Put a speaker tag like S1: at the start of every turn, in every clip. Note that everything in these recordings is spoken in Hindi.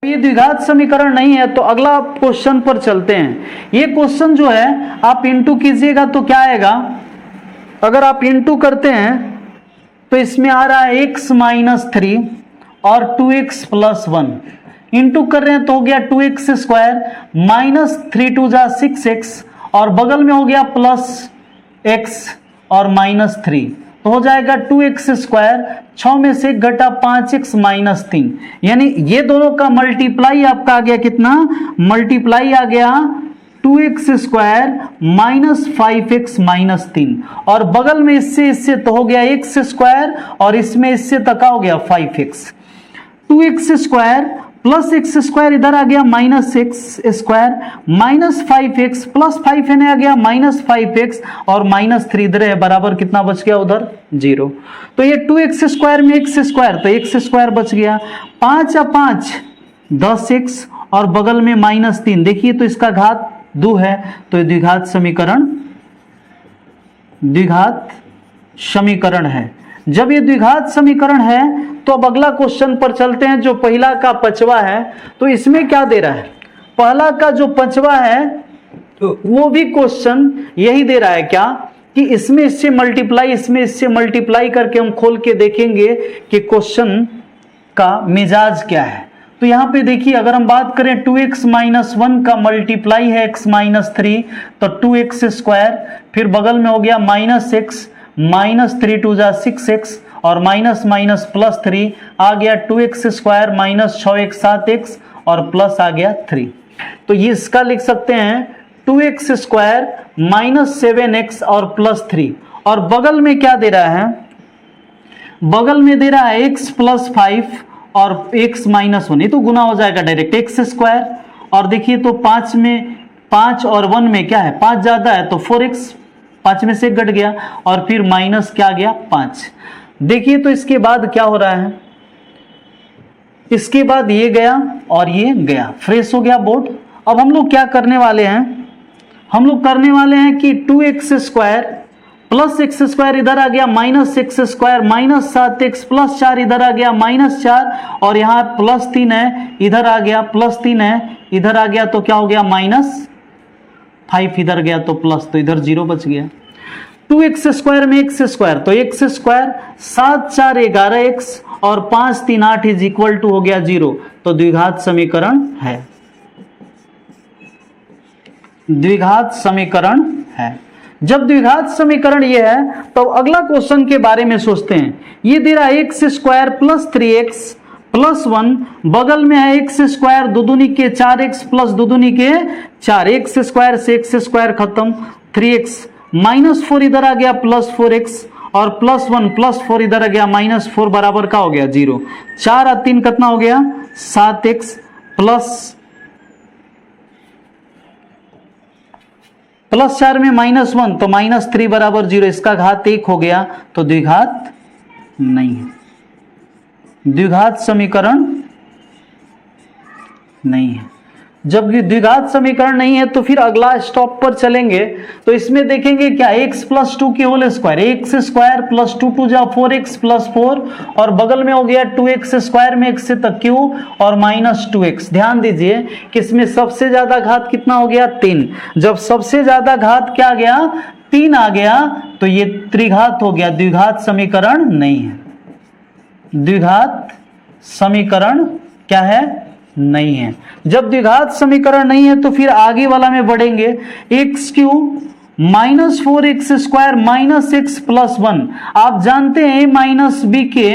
S1: ये द्विघात समीकरण नहीं है तो अगला क्वेश्चन पर चलते हैं। ये क्वेश्चन जो है आप इंटू कीजिएगा तो क्या आएगा, अगर आप इंटू करते हैं तो इसमें आ रहा है x माइनस 3 और 2x प्लस 1, इंटू कर रहे हैं तो हो गया 2x स्क्वायर माइनस 3 2 जा 6x और बगल में हो गया प्लस x और माइनस 3, तो हो जाएगा 2x स्क्वायर, 6 में से घटा 5x माइनस 3, यानी ये दोनों का मल्टीप्लाई आपका आ गया कितना, मल्टीप्लाई आ गया 2x square minus 5x minus 3 और बगल में इससे तो हो गया x स्क्वायर और इसमें इससे तक हो गया 5x, 2x square plus x square इधर आ गया minus x square minus 5x plus 5 आ गया माइनस 5x और माइनस 3 इधर है, बराबर कितना बच गया उधर 0। तो ये 2x स्क्वायर में x स्क्वायर तो x स्क्वायर बच गया, 5 या 5 10x और बगल में माइनस 3, देखिए तो इसका घात 2 है तो द्विघात समीकरण है। जब ये द्विघात समीकरण है तो अब अगला क्वेश्चन पर चलते हैं जो पहला का पचवा है। तो इसमें क्या दे रहा है, पहला का जो पचवा है वो भी क्वेश्चन यही दे रहा है क्या कि इसमें इससे मल्टीप्लाई इसमें इससे मल्टीप्लाई करके हम खोल के देखेंगे कि क्वेश्चन का मिजाज क्या है। तो यहाँ पे देखिए अगर हम बात करें 2x माइनस 1 का मल्टीप्लाई है x माइनस 3 तो 2x स्क्वायर, फिर बगल में हो गया माइनस x माइनस 3 2 जा 6x और माइनस माइनस प्लस 3 आ गया 2x square minus 6x 7x और प्लस आ गया 3। तो ये इसका लिख सकते हैं 2x स्क्वायर माइनस 7x और प्लस 3 और बगल में क्या दे रहा है, बगल में दे रहा है x प्लस 5 और x माइनस 1, ये तो गुना हो जाएगा डायरेक्ट x स्क्वायर और देखिए तो 5 में 5 और 1 में क्या है, 5 ज्यादा है तो 4x, 5 में से घट गया और फिर माइनस क्या गया 5। देखिए तो इसके बाद क्या हो रहा है, इसके बाद ये गया और ये गया, फ्रेश हो गया बोर्ड। अब हम लोग क्या करने वाले हैं, हम लोग करने वाले हैं कि 2x square plus x square इधर आ गया minus x square minus 7x plus 4 इधर आ गया माइनस 4 और यहाँ प्लस 3 है इधर आ गया प्लस 3 है इधर आ गया तो क्या हो गया माइनस 5 इधर गया तो प्लस, तो इधर 0 बच गया। 2x स्क्वायर में x स्क्वायर तो x स्क्वायर 7 4 11x और 5 3 8 इज इक्वल टू हो गया 0, तो द्विघात समीकरण है, द्विघात समीकरण है। जब द्विघात समीकरण ये है तो अगला क्वेश्चन के बारे में सोचते हैं। ये दे रहा है x square plus 3x plus 1, बगल में है x स्क्वायर दो दूनी के 4x प्लस दो दूनी के 4, x स्क्वायर से x स्क्वायर खत्म, 3x माइनस 4 इधर आ गया प्लस 4x और प्लस 1 प्लस 4 इधर आ गया माइनस 4 बराबर का हो गया 0, 4 और 3 कितना हो गया 7x प्लस 4 में माइनस 1 तो माइनस 3 बराबर 0, इसका घात 1 हो गया तो द्विघात नहीं है, द्विघात समीकरण नहीं है। जब द्विघात समीकरण नहीं है तो फिर अगला स्टॉप पर चलेंगे तो इसमें देखेंगे क्या x प्लस 2 की whole square, x square plus 2 2 जा 4x प्लस 4 और बगल में हो गया 2x स्क्वायर में x से तक q और माइनस 2x। ध्यान दीजिए कि इसमें सबसे ज्यादा घात कितना हो गया 3, जब सबसे ज्यादा घात क्या आ गया 3 आ गया तो ये त्रिघात हो गया, द्विघात समीकरण नहीं है, द्विघात समीकरण क्या है नहीं है। जब द्विघात समीकरण नहीं है तो फिर आगे वाला में बढ़ेंगे, x cube minus 4x square minus x plus 1, आप जानते हैं a माइनस बी के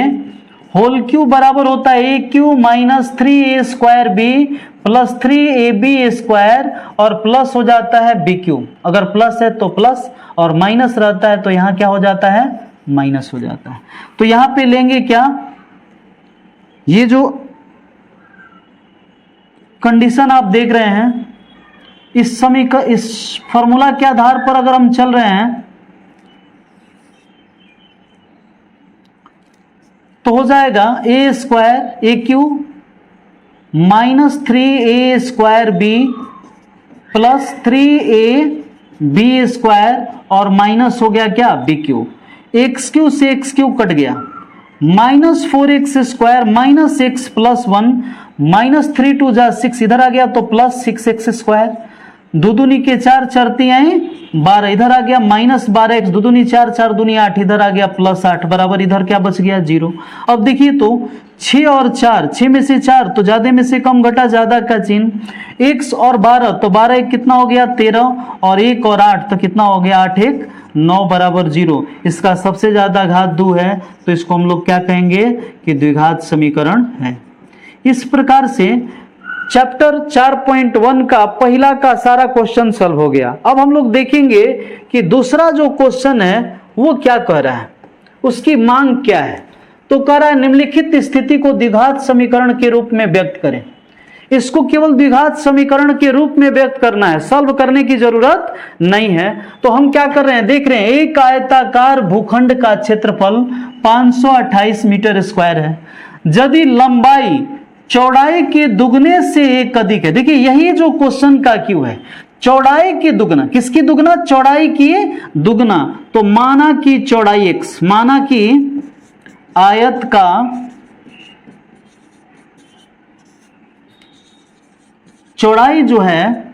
S1: होल क्यू बराबर होता है a cube minus 3a square b plus 3ab square और प्लस हो जाता है बी क्यू, अगर प्लस है तो प्लस और माइनस रहता है तो यहाँ क्या हो जाता है माइनस हो जाता है। तो यहाँ पे लेंगे क्या, ये जो कंडीशन आप देख रहे हैं इस फॉर्मूला के आधार पर अगर हम चल रहे हैं तो हो जाएगा a square a cube minus 3a square b plus 3a b square और माइनस हो गया क्या बी क्यू, एक्स क्यू से एक्स क्यू कट गया -4x² माइनस x प्लस 1 -3 2 जा 6 इधर आ गया तो प्लस 6x²। दो दूनी के 4 चरती आए 12 इधर आ गया -12x दो दूनी 4 4 दूनी 8 इधर आ गया +8 बराबर इधर क्या बच गया 0। अब देखिए तो 6 और 4 6 में से 4 तो ज्यादा में से कम घटा ज्यादा का चिन्ह x और 12 तो 12 एक कितना हो गया 13 और 1 और 8 तो कितना हो गया 8 1 9 बराबर 0। इसका सबसे ज्यादा घात 2 है तो इसको हम लोग क्या कहेंगे कि द्विघात समीकरण है। इस प्रकार से चैप्टर 4.1 का पहला का सारा क्वेश्चन सॉल्व हो गया। अब हम लोग देखेंगे कि दूसरा जो क्वेश्चन है वो क्या कह रहा है, उसकी मांग क्या है। तो कह रहा है निम्नलिखित स्थिति को द्विघात समीकरण के रूप में व्यक्त करें। इसको केवल द्विघात समीकरण के रूप में व्यक्त करना है, सॉल्व करने की जरूरत नहीं है। तो हम क्या कर रहे हैं देख रहे हैं, एक आयताकार भूखंड का क्षेत्रफल 528 मीटर स्क्वायर है। यदि लंबाई चौड़ाई के दुगने से एक अधिक है, देखिए यही जो क्वेश्चन का क्यू है, चौड़ाई की दुगना, किसकी दुगना चौड़ाई की दुगना, तो माना कि चौड़ाई x, माना कि आयत का चौड़ाई जो है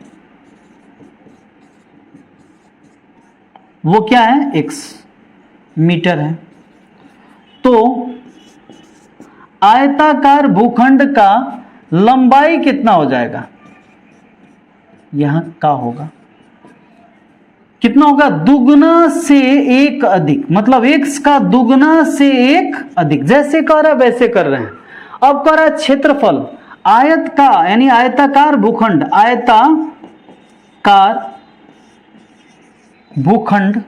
S1: वो क्या है x मीटर है। तो आयताकार भूखंड का लंबाई कितना हो जाएगा, यहां का होगा कितना होगा दुगना से एक अधिक, मतलब x का दुगना से एक अधिक। जैसे कह रहा है वैसे कर रहे हैं। अब कह रहा है क्षेत्रफल आयत का यानी आयताकार भूखंड, आयताकार भूखंड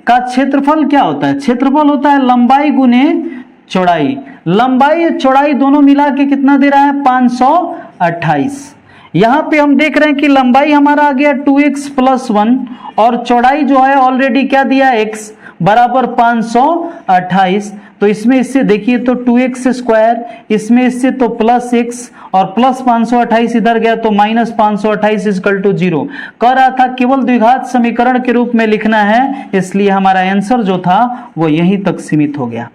S1: का क्षेत्रफल क्या होता है, क्षेत्रफल होता है लंबाई गुने चौड़ाई। लंबाई चौड़ाई दोनों मिला के कितना दे रहा है 528। यहां पे हम देख रहे हैं कि लंबाई हमारा आ गया 2x प्लस 1 और चौड़ाई जो है ऑलरेडी क्या दिया x बराबर 528। तो इसमें इससे देखिए तो 2x², इसमें इससे तो प्लस x और प्लस 528 इधर गया तो माइनस 528 इक्वल टू 0। कह रहा था केवल द्विघात समीकरण के रूप में लिखना है, इसलिए हमारा आंसर जो था वो यहीं तक सीमित हो गया।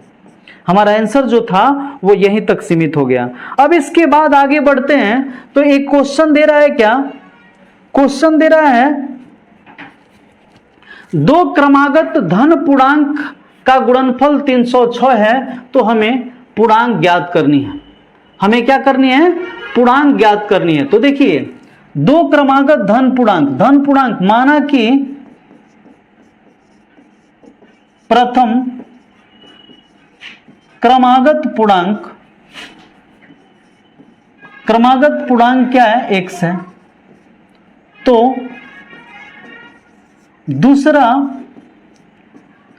S1: हमारा आंसर जो था वो यहीं तक सीमित हो गया। अब इसके बाद आगे बढ़ते हैं तो एक क्वेश्चन दे रहा है, क्या क्वेश्चन दे रहा है, दो क्रमागत धन पूर्णांक का गुणनफल 306 है तो हमें पूर्णांक ज्ञात करनी है। हमें क्या करनी है, पूर्णांक ज्ञात करनी है। तो देखिए दो क्रमागत धन पूर्णांक माना कि प्रथम क्रमागत पूर्णांक क्या है x है, तो दूसरा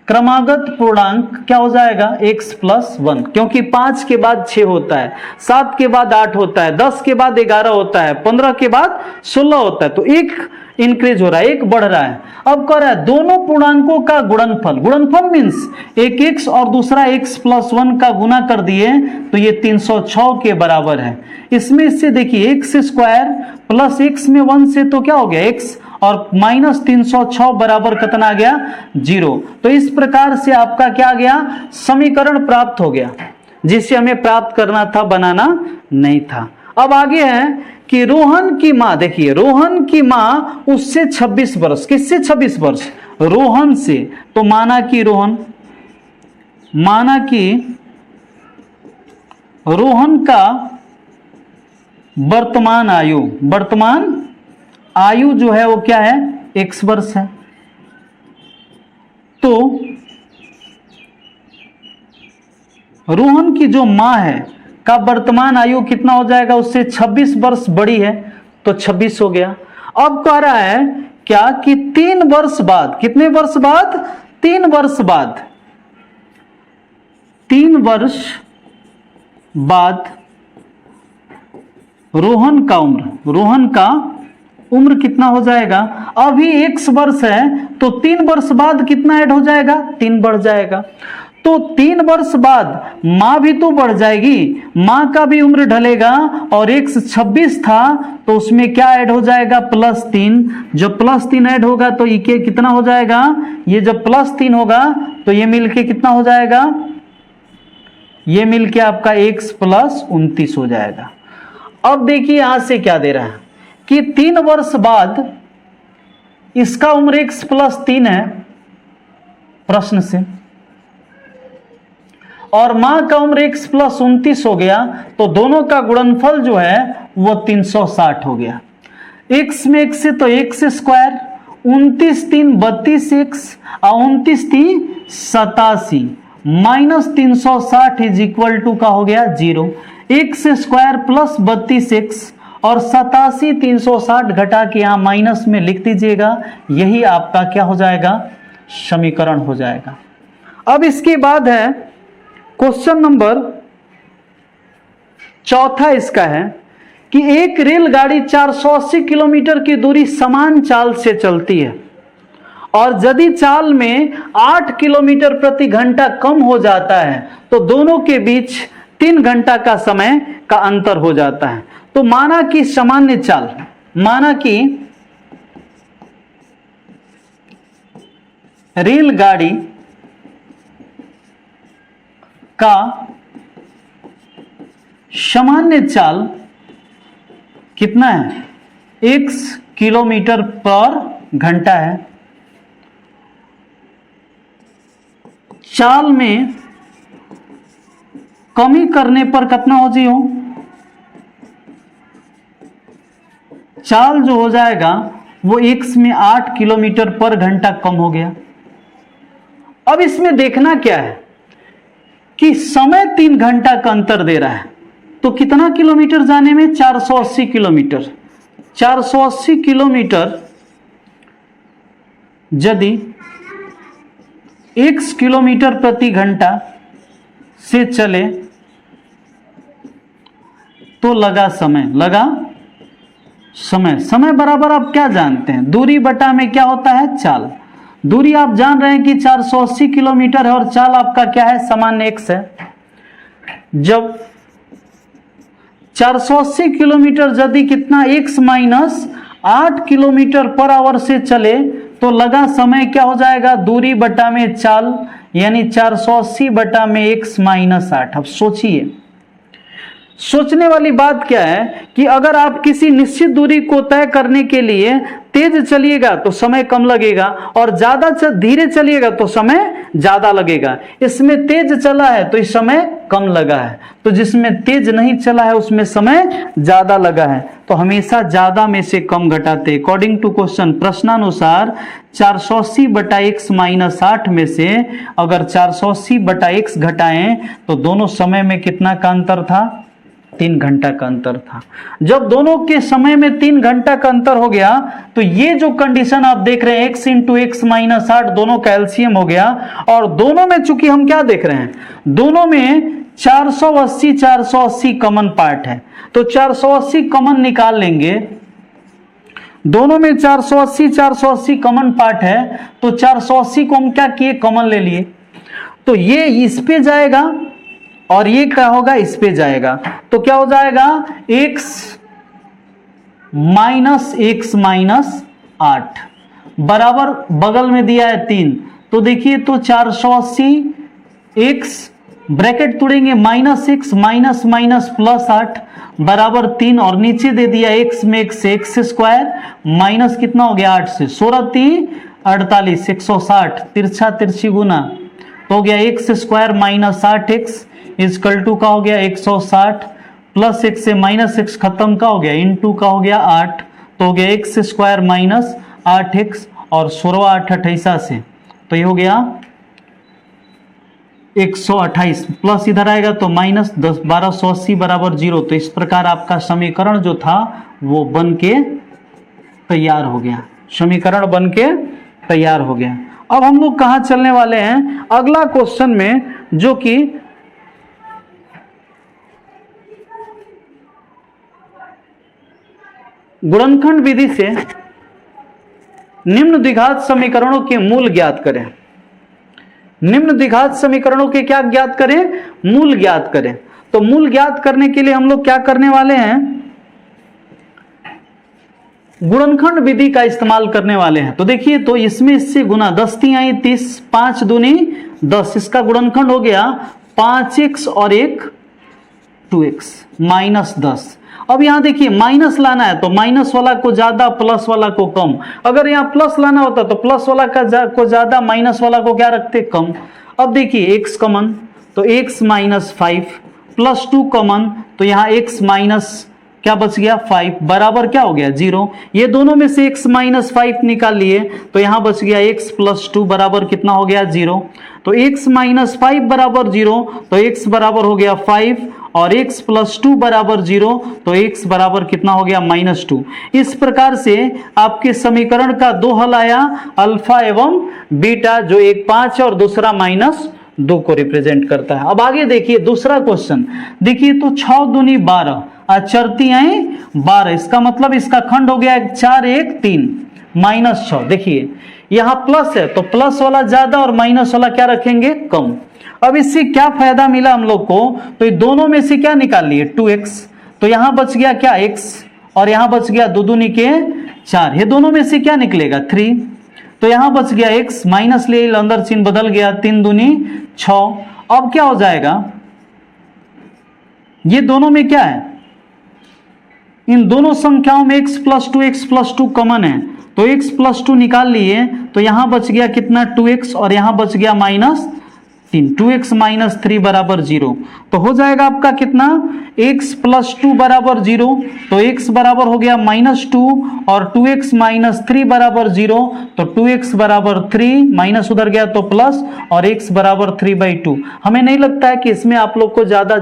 S1: क्रमागत पूर्णांक क्या हो जाएगा x प्लस 1, क्योंकि 5 के बाद 6 होता है, 7 के बाद 8 होता है, 10 के बाद 11 होता है, 15 के बाद 16 होता है, तो एक इंक्रीज हो रहा है, एक बढ़ रहा है। अब कह रहा है दोनों पूर्णांकों का गुणनफल मीन्स एक x और दूसरा x प्लस 1 का गुना कर दिए तो ये 306 के बराबर है। इसमें इससे देखिए x² प्लस x में 1 से तो क्या हो गया x और माइनस 306 बराबर कितना आ गया 0। तो इस प्रकार से आपका क्या आ गया समीकरण प्राप्त हो गया, जिसे हमें प्राप्त करना था, बनाना नहीं था। अब आगे है कि रोहन की मां, देखिए रोहन की मां उससे 26 वर्ष, किससे 26 वर्ष, रोहन से। तो माना कि रोहन का वर्तमान आयु जो है वो क्या है x वर्ष है। तो रोहन की जो मां है का वर्तमान आयु कितना हो जाएगा, उससे 26 वर्ष बड़ी है तो 26 हो गया। अब कह रहा है क्या कि 3 वर्ष बाद, कितने वर्ष बाद 3 वर्ष बाद, 3 वर्ष बाद रोहन का उम्र कितना हो जाएगा, अभी x वर्ष है तो 3 वर्ष बाद कितना ऐड हो जाएगा 3 बढ़ जाएगा। तो 3 वर्ष बाद मां भी तो बढ़ जाएगी, मां का भी उम्र ढलेगा और x 26 था तो उसमें क्या ऐड हो जाएगा +3। जब +3 ऐड होगा तो ये कितना हो जाएगा, ये जब +3 होगा तो ये मिलके कितना हो जाएगा, ये मिलके आपका x प्लस 29 हो जाएगा। अब देखिए यहां से क्या दे रहा है कि 3 वर्ष बाद इसका उम्र x प्लस 3 है प्रश्न से, और मां का उम्र x प्लस 29 हो गया, तो दोनों का गुणनफल जो है वो 360 हो गया। x में x से तो x स्क्वायर, 29 3 32x और 29 3 87 माइनस 360 इज इक्वल टू का हो गया 0। x स्क्वायर प्लस 32x और 87 360 घटा के यहां माइनस में लिख दीजिएगा, यही आपका क्या हो जाएगा, समीकरण हो जाएगा। अब इसके बाद है क्वेश्चन नंबर चौथा, इसका है कि एक रेलगाड़ी 480 किलोमीटर की दूरी समान चाल से चलती है और यदि चाल में 8 किलोमीटर प्रति घंटा कम हो जाता है तो दोनों के बीच 3 घंटा का समय का अंतर हो जाता है। तो माना कि सामान्य चाल, माना कि रेलगाड़ी का सामान्य चाल कितना है, x किलोमीटर पर घंटा है। चाल में कमी करने पर कितना हो जी हो, चाल जो हो जाएगा वो x में 8 किलोमीटर पर घंटा कम हो गया। अब इसमें देखना क्या है कि समय 3 घंटा का अंतर दे रहा है, तो कितना किलोमीटर जाने में, 480 किलोमीटर। 480 किलोमीटर यदि x किलोमीटर प्रति घंटा से चले तो लगा समय, लगा समय, समय बराबर आप क्या जानते हैं, दूरी बटा में क्या होता है, चाल। दूरी आप जान रहे हैं कि 480 किलोमीटर है और चाल आपका क्या है, सामान्य x है। जब 480 किलोमीटर यदि कितना x minus 8 kilometre per hour से चले तो लगा समय क्या हो जाएगा, दूरी बटा में चाल, यानी 480 बटा में x माइनस 8। अब सोचिए, सोचने वाली बात क्या है कि अगर आप किसी निश्चित दूरी को तय करने के लिए तेज चलिएगा तो समय कम लगेगा और ज्यादा धीरे चलिएगा तो समय ज्यादा लगेगा। इसमें तेज चला है तो इस समय कम लगा है, तो जिसमें तेज नहीं चला है उसमें समय ज्यादा लगा है। तो हमेशा ज्यादा में से कम घटाते। अकॉर्डिंग टू क्वेश्चन, प्रश्नानुसार 480 बटा x माइनस 8 में से अगर 480 बटा x घटाएं तो दोनों समय में कितना का अंतर था, 3 घंटा का अंतर था। जब दोनों के समय में 3 घंटा का अंतर हो गया तो ये जो कंडीशन आप देख रहे हैं x इंटू एक्स माइनस 8 दोनों का एलसीएम हो गया, और दोनों में चूंकि हम क्या देख रहे हैं, दोनों में 480 कॉमन पार्ट है, तो 480 कॉमन निकाल लेंगे। दोनों में 480 कॉमन पार्ट है, तो 480 को हम क्या किए, कॉमन ले लिए, तो ये इस पे जाएगा और ये क्या होगा, इस पे जाएगा, तो क्या हो जाएगा, x माइनस 8 बराबर बगल में दिया है 3, तो देखिए तो 480 x ब्रैकेट तोड़ेंगे minus x minus minus plus 8 बराबर 3, और नीचे दे दिया x में x स्क्वायर माइनस कितना हो गया 8 से 16 3 48 160 तिरछा तिरछी गुना, तो हो गया x square minus 8x equal to का हो गया 160 प्लस x से माइनस x खत्म का हो गया इनटू का हो गया 8, तो हो गया x स्क्वायर माइनस 8x और 16 8 28 से, तो ये हो गया 128 प्लस इधर आएगा तो माइनस 10 1280 बराबर 0। तो इस प्रकार आपका समीकरण जो था वो बन के तैयार हो गया, समीकरण बन के तैयार हो गया। अब हम लोग कहाँ चलने वाले हैं, अगला क्वेश्चन में, जो कि गुणनखंड विधि से निम्न द्विघात समीकरणों के मूल ज्ञात करें। निम्न द्विघात समीकरणों के क्या ज्ञात करें, मूल ज्ञात करें। तो मूल ज्ञात करने के लिए हम लोग क्या करने वाले हैं, गुणनखंड विधि का इस्तेमाल करने वाले हैं। तो देखिए, तो इसमें इससे गुना 10 × 3 = 30, 5 दूनी 10, इसका गुणनखंड हो गया 5x और एक 2x -10। अब यहां देखिए माइनस लाना है तो माइनस वाला को ज्यादा, प्लस वाला को कम। अगर यहां प्लस लाना होता तो प्लस वाला को ज्यादा, माइनस वाला को क्या रखते, कम। अब देखिए x कॉमन तो x -5 प्लस 2 कॉमन तो यहाँ x माइनस क्या बच गया 5 बराबर क्या हो गया 0। ये दोनों में से x -5 निकाल लिए तो यहाँ बच गया x + 2 बराबर कितना हो गया 0। तो x -5 बराबर 0 तो x बराबर हो गया 5 और x + 2 बराबर 0 तो x बराबर कितना हो गया -2। इस प्रकार से आपके समीकरण का दो हल आया, अल्फा एवं बीटा, जो एक 5 और दूसरा -2 को रिप्रेजेंट करता है। अब आगे देखिए दूसरा क्वेश्चन, देखिए तो 6 दूनी 12 अचरती आई 12, इसका मतलब इसका खंड हो गया 4 1 3 -6। देखिए यहाँ प्लस है तो प्लस वाला ज्यादा और माइनस वाला क्या रखेंगे कम। अब इससे क्या फायदा मिला हम लोग को, तो ये दोनों में से क्या निकाल लिए 2x, तो यहां बच गया क्या x और यहां बच गया 2 दूनी के 4, ये दोनों में से क्या निकलेगा 3, तो यहां बच गया x माइनस ले अंदर चिन्ह बदल गया 3 दूनी 6। अब क्या हो जाएगा, ये दोनों में क्या है, इन दोनों संख्याओं में x + 2 कॉमन है तो x + 2 निकाल लिए तो यहां बच गया कितना 2x और यहां बच गया -3, 2x - 3 बराबर 0। तो हो जाएगा आपका कितना x + 2 बराबर 0, तो x बराबर हो गया -2 और 2x - 3 बराबर 0, तो 2x बराबर 3, माइनस उधर गया तो प्लस और x बराबर 3/2। हमें नहीं लगता है कि इसमें आप लोग को ज्यादा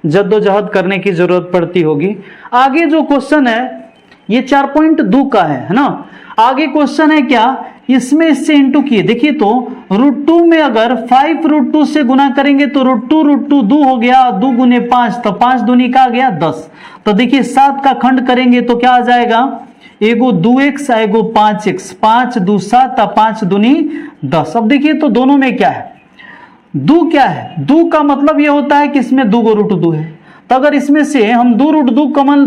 S1: जद्दोजहद करने की जरूरत पड़ती होगी। आगे जो क्वेश्चन है ये 4.2 का है ना। आगे क्वेश्चन है क्या, इसमें इससे इंटू किए, देखिए तो √2 में अगर 5 √2 से गुना करेंगे तो √2 2 हो गया, 2 × 5 तो 5 दूनी का आ गया 10। तो देखिए 7 का खंड करेंगे तो क्या आ जाएगा, एगो 2x एगो 5x, 5 2 7 5 दूनी 10। अब देखिए तो दोनों में क्या है, 2 क्या है, 2 का मतलब ये होता है कि इसमें 2 √2 है। तो अगर इसमें से हम 2 √2 कॉमन,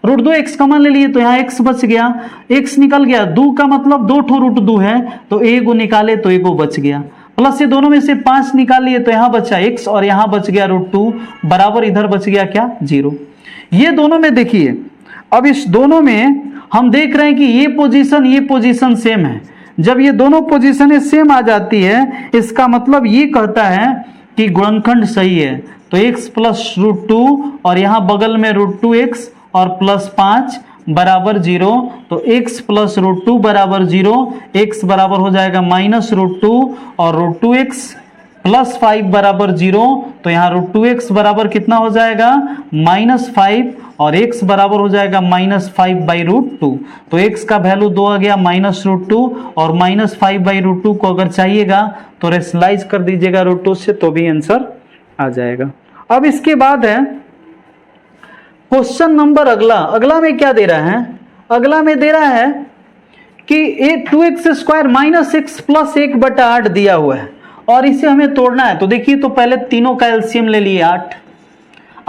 S1: 2x कॉमन ले लिए तो यहाँ x बच गया, x निकल गया, 2 का मतलब 2 √2 है तो एगो निकाले तो एगो बच गया, प्लस ये दोनों में से 5 निकाल लिए तो यहाँ बचा x और यहाँ बच गया √2 बराबर इधर बच गया क्या 0। ये दोनों में देखिए, अब इस दोनों में हम देख रहे हैं कि ये पोजीशन सेम है। जब ये दोनों पोजीशन सेम आ जाती है इसका मतलब ये कहता है कि गुणनखंड सही है। तो x + √2 और यहाँ बगल में √2x और +5 बराबर 0, तो x + √2 बराबर 0, x बराबर हो जाएगा -√2 और √2x +5 बराबर 0, तो यहाँ √2x बराबर कितना हो जाएगा -5 और x बराबर हो जाएगा -5/√2। तो x का वैल्यू 2 आ गया -√2 और -5/√2 को अगर चाहिएगा तो रेशनलाइज कर दीजिएगा √2 से तो भी आंसर आ जाएगा। अब इसके बाद है क्वेश्चन नंबर अगला में क्या दे रहा है, अगला में दे रहा है कि 2x² -x + 1/8 दिया हुआ है और इसे हमें तोड़ना है। तो देखिए तो पहले तीनों का एलसीएम ले लिए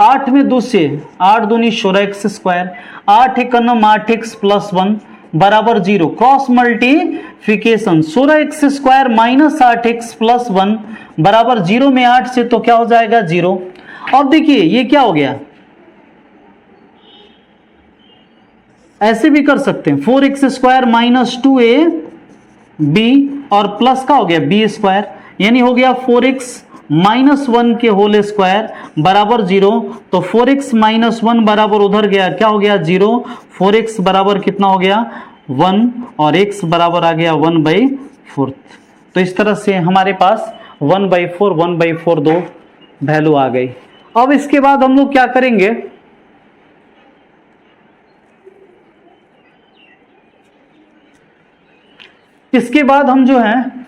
S1: 8 में 2 से 8 दूनी 16x², 8 × 9 8x + 1 बराबर 0, क्रॉस मल्टीप्लिकेशन 16x² - 8x + 1 बराबर 0 में 8 से तो क्या हो जाएगा 0। अब देखिए ये क्या हो गया, ऐसे भी कर सकते हैं 4x² - 2ab और प्लस का हो गया b², यानी हो गया 4x - 1 के होल स्क्वायर बराबर 0। तो 4x - 1 बराबर उधर गया क्या हो गया 0, 4x बराबर कितना हो गया 1 और x बराबर आ गया 1/4। तो इस तरह से हमारे पास 1/4 1/4 दो वैल्यू आ गई। अब इसके बाद हम लोग क्या करेंगे, इसके बाद हम जो है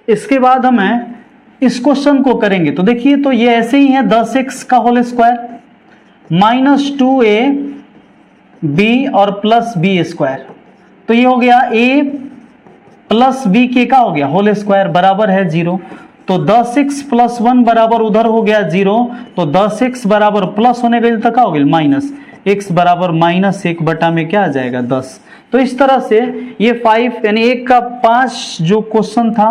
S1: इसके बाद हम इस क्वेश्चन को करेंगे। तो देखिए तो ये ऐसे ही है 10x का होल स्क्वायर -2ab और +b², तो ये हो गया a + b के का हो गया होल स्क्वायर बराबर है 0। तो 10x प्लस 1 बराबर उधर हो गया 0, तो 10x बराबर प्लस होने के लिए तक क्या हो गया माइनस, x बराबर -1 बटा में क्या आ जाएगा 10। तो इस तरह से ये 5 यानी 1 का 5 जो क्वेश्चन था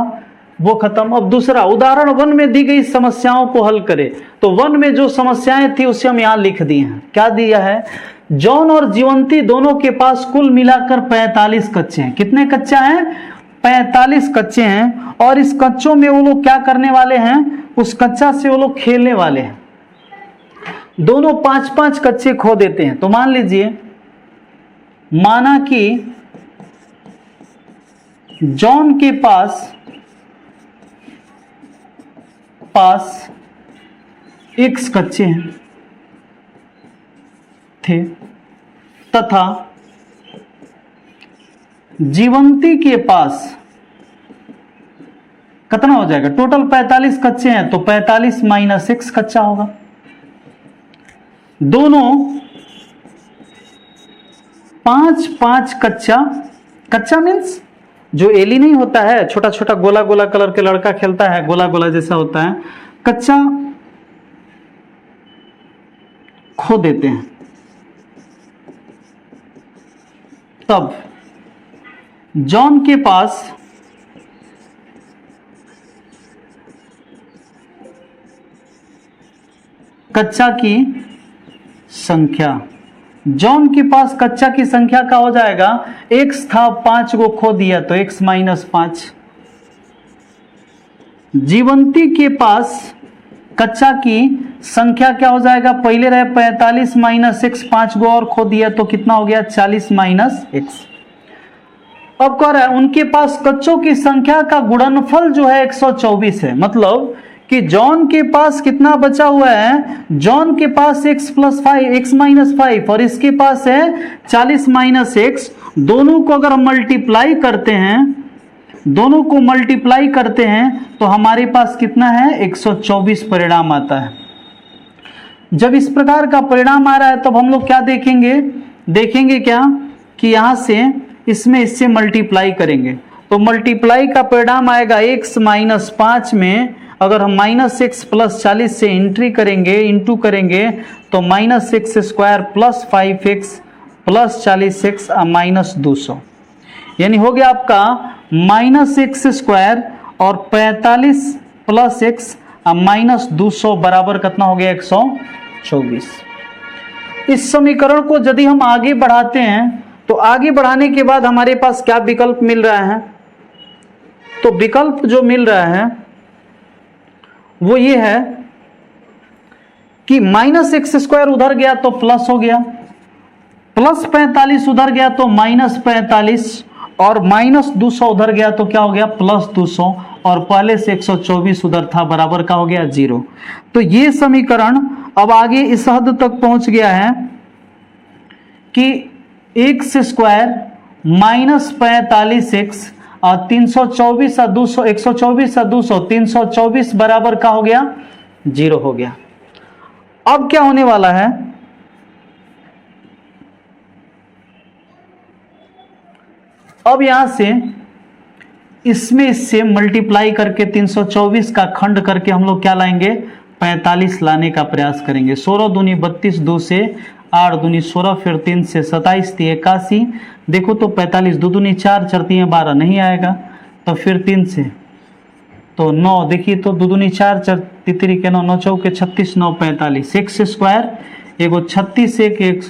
S1: वो खत्म। अब दूसरा उदाहरण 1 में दी गई समस्याओं को हल करें। तो 1 में जो समस्याएं थी उसे हम यहाँ लिख दिए हैं। क्या दिया है, जॉन और जीवंती दोनों के पास कुल मिलाकर 45 कच्चे हैं। कितने कच्चा हैं, 45 कच्चे हैं। और इस कच्चों में वो लोग क्या करने वाले हैं, उस कच्चा से वो लोग खेलने वाले हैं। दोनों 5-5 कच्चे खो देते हैं। तो मान लीजिए, माना कि जॉन के पास x कच्चे हैं थे तथा जीवंती के पास कितना हो जाएगा, टोटल 45 कच्चे हैं तो 45 माइनस x कच्चा होगा। दोनों 5-5 कच्चा मीन्स जो एली नहीं होता है, छोटा छोटा गोला गोला कलर के लड़का खेलता है, गोला गोला जैसा होता है, कच्चा खो देते हैं। तब जॉन के पास कच्चा की संख्या, जॉन के पास कच्चा की संख्या का हो जाएगा, x था 5 को खो दिया तो x माइनस 5। जीवंती के पास कच्चा की संख्या क्या हो जाएगा, पहले रहे 45 माइनस x, 5 को और खो दिया तो कितना हो गया 40 माइनस x। अब कह रहा है उनके पास कच्चों की संख्या का गुणनफल जो है 124 है। मतलब कि जॉन के पास कितना बचा हुआ है, जॉन के पास x प्लस 5, x माइनस 5 और इसके पास है 40 माइनस x। दोनों को अगर हम मल्टीप्लाई करते हैं, दोनों को मल्टीप्लाई करते हैं तो हमारे पास कितना है 124 परिणाम आता है। जब इस प्रकार का परिणाम आ रहा है तब हम लोग क्या देखेंगे क्या कि यहां से इसमें इससे मल्टीप्लाई करेंगे तो मल्टीप्लाई का परिणाम आएगा x माइनस 5 में अगर हम माइनस एक्स प्लस 40 से इंटू करेंगे तो minus x square plus 5x plus 40x minus 200, यानी हो गया आपका माइनस एक्स स्क्वायर और 45 प्लस एक्स माइनस 200 बराबर कितना हो गया 124। इस समीकरण को यदि हम आगे बढ़ाते हैं तो आगे बढ़ाने के बाद हमारे पास क्या विकल्प मिल रहा है, तो विकल्प जो मिल रहा है वो ये है कि माइनस एक्स स्क्वायर उधर गया तो प्लस हो गया, प्लस 45 उधर गया तो माइनस 45 और माइनस 200 उधर गया तो क्या हो गया प्लस 200 और पहले से 124 उधर था बराबर का हो गया 0। तो ये समीकरण अब आगे इस हद तक पहुंच गया है कि एक्स स्क्वायर माइनस 45x और 324 और 200 124 और 200 324 बराबर का हो गया 0 हो गया। अब क्या होने वाला है, अब यहां से इसमें इससे मल्टीप्लाई करके 324 का खंड करके हम लोग क्या लाएंगे 45 लाने का प्रयास करेंगे। 16 दूनी 32, 2 से 8 दूनी 16, फिर 3 से 27, 81। देखो तो 45, 2 दूनी 4, 4 3 12 नहीं आएगा तो फिर 3 से तो 9, देखिए तो 2 दूनी 4, 4 3 के 9, 9 चौके 36, 9 45, एक्स स्क्वायर एगो 36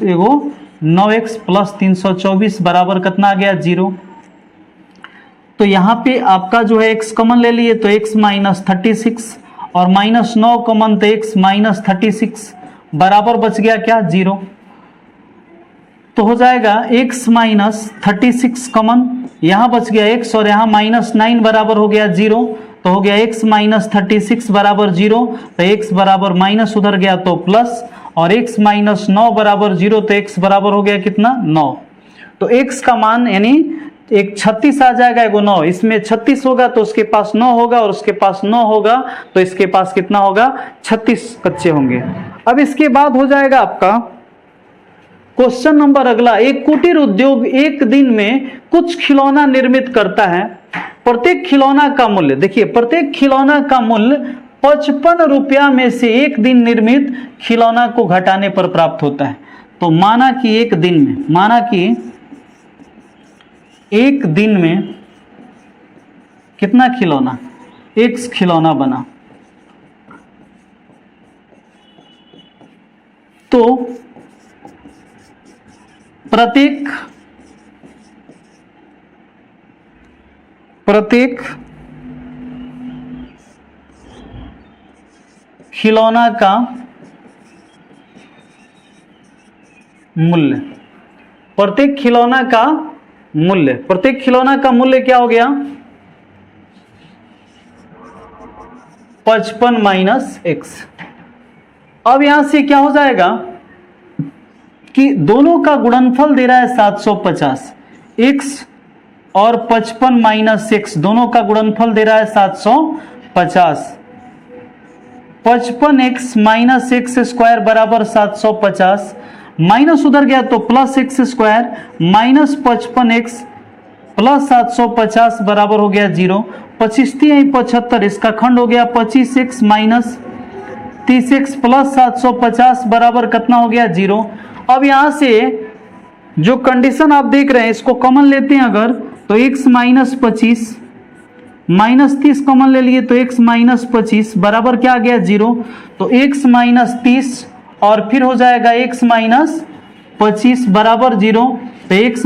S1: एगो 9x प्लस 324 बराबर कितना आ गया 0। तो यहाँ पे आपका जो है x कॉमन ले लिए तो x माइनस 36 और माइनस 9 कॉमन तो x माइनस 36 बराबर बच गया क्या 0। तो हो जाएगा x माइनस 36 कॉमन, यहाँ बच गया x और यहाँ माइनस 9 बराबर हो गया 0। तो हो गया x माइनस 36 बराबर 0, तो x बराबर माइनस उधर गया तो प्लस और x माइनस 9 बराबर 0, तो x बराबर हो गया कितना 9। तो x का मान यानी एक 36 आ जाएगा, एगो 9, इसमें 36 होगा तो उसके पास 9 होगा और उसके पास 9 होगा तो इसके पास कितना होगा 36 कच्चे होंगे। अब इसके बाद हो जाएगा आपका क्वेश्चन नंबर अगला, एक कुटीर उद्योग एक दिन में कुछ खिलौना निर्मित करता है। प्रत्येक खिलौना का मूल्य, देखिए प्रत्येक खिलौना का मूल्य 55 रुपया में से एक दिन निर्मित खिलौना को घटाने पर प्राप्त होता है। तो माना कि एक दिन में कितना खिलौना, X खिलौना बना, तो प्रत्येक खिलौना का मूल्य, प्रत्येक खिलौना का मूल्य क्या हो गया, 55 माइनस x। अब यहां से क्या हो जाएगा कि दोनों का गुणनफल दे रहा है 750, x और 55 माइनस x दोनों का गुणनफल दे रहा है 750। 55x माइनस एक्स स्क्वायर बराबर 750, माइनस उधर गया तो plus x square minus 55x plus 750 बराबर हो गया 0। 25 75, इसका खंड हो गया 25x माइनस 30x प्लस 750 बराबर कितना हो गया 0। अब यहां से जो कंडीशन आप देख रहे हैं इसको कॉमन लेते हैं अगर, तो x माइनस 25 माइनस 30 कॉमन ले लिए तो x माइनस 25 बराबर क्या आ गया 0। तो x माइनस 30 और फिर हो जाएगा x माइनस 25 बराबर 0। तो x